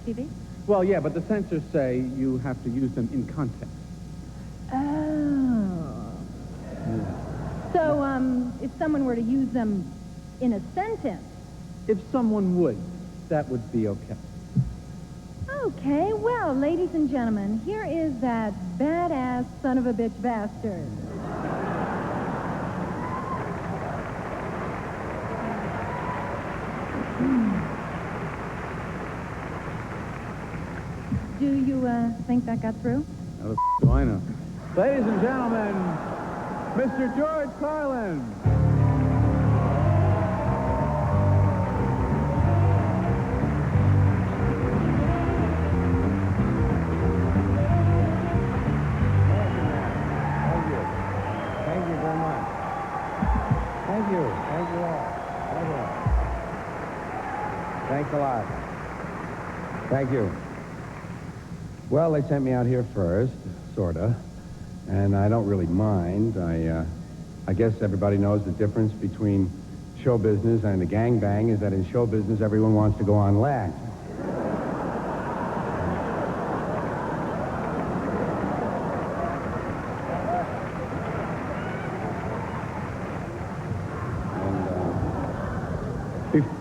TV? Well, yeah, but the censors say you have to use them in context. Oh. Yeah. So, if someone were to use them in a sentence... If someone would, that would be okay. Okay, well, ladies and gentlemen, here is that badass son of a bitch bastard. Do you, think that got through? How the do I know? Ladies and gentlemen, Mr. George Carlin. Thank you very much. Thank you. Thank you all. Thank you. Thanks a lot. Thank you. Well, they sent me out here first, sorta, and I don't really mind. I guess everybody knows the difference between show business and the gangbang is that in show business everyone wants to go on last.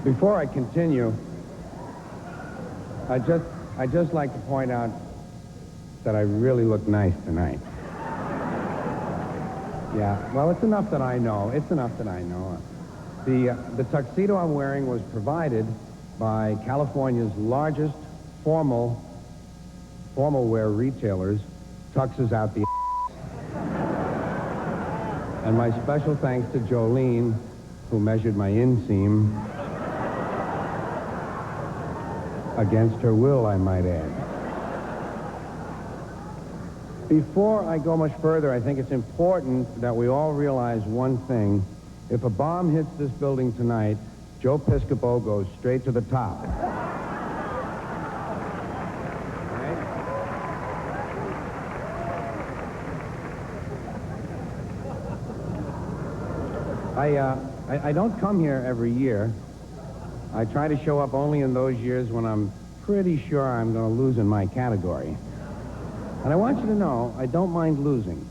Before I continue, I'd just like to point out that I really look nice tonight. Yeah, well, it's enough that I know. It's enough that I know. The tuxedo I'm wearing was provided by California's largest formal wear retailers, Tuxes Out the And my special thanks to Jolene, who measured my inseam. Against her will, I might add. Before I go much further, I think it's important that we all realize one thing. If a bomb hits this building tonight, Joe Piscopo goes straight to the top. Right? I don't come here every year. I try to show up only in those years when I'm pretty sure I'm going to lose in my category. And I want you to know, I don't mind losing,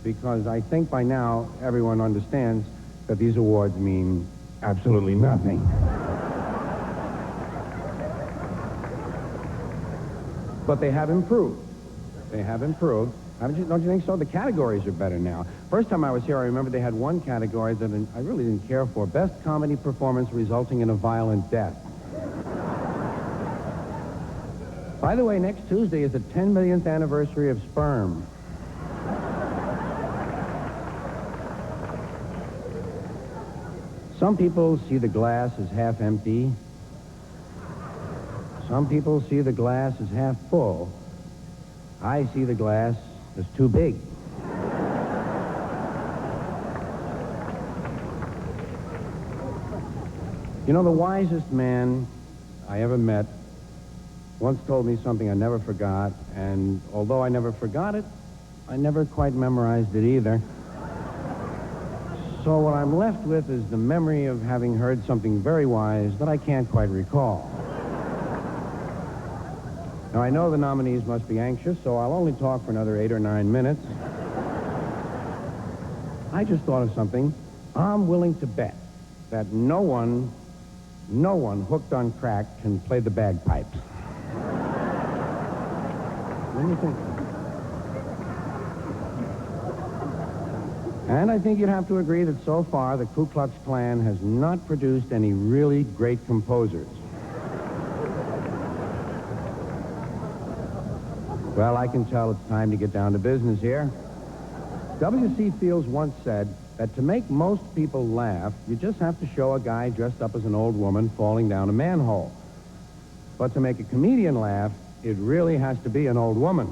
because I think by now everyone understands that these awards mean absolutely nothing. But they have improved. They have improved. Don't you think so? The categories are better now. First time I was here, I remember they had one category that I really didn't care for. Best comedy performance resulting in a violent death. By the way, next Tuesday is the 10 millionth anniversary of sperm. Some people see the glass as half empty. Some people see the glass as half full. I see the glass as too big. You know, the wisest man I ever met once told me something I never forgot, and although I never forgot it, I never quite memorized it either. So what I'm left with is the memory of having heard something very wise that I can't quite recall. Now, I know the nominees must be anxious, so I'll only talk for another 8 or 9 minutes. I just thought of something. I'm willing to bet that no one hooked on crack can play the bagpipes. What do you think? And I think you'd have to agree that so far the Ku Klux Klan has not produced any really great composers. Well, I can tell it's time to get down to business here. W.C. Fields once said that to make most people laugh, you just have to show a guy dressed up as an old woman falling down a manhole. But to make a comedian laugh, it really has to be an old woman.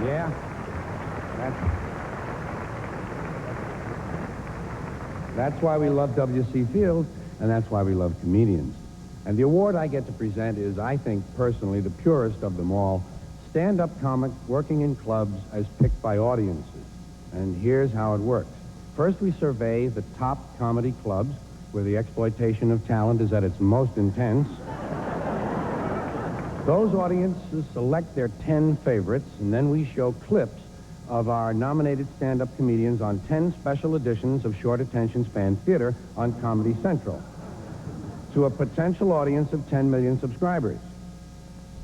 Yeah, that's why we love W.C. Fields, and that's why we love comedians. And the award I get to present is, I think, personally, the purest of them all. Stand-up comic working in clubs as picked by audiences. And here's how it works. First, we survey the top comedy clubs, where the exploitation of talent is at its most intense. Those audiences select their 10 favorites, and then we show clips of our nominated stand-up comedians on 10 special editions of short attention span theater on Comedy Central to a potential audience of 10 million subscribers.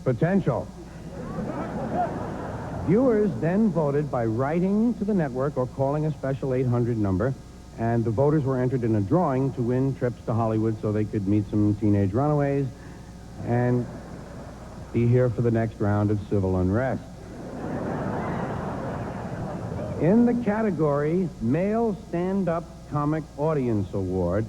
Potential. Viewers then voted by writing to the network or calling a special 800 number, and the voters were entered in a drawing to win trips to Hollywood so they could meet some teenage runaways and be here for the next round of civil unrest. In the category Male Stand-Up Comic Audience Award,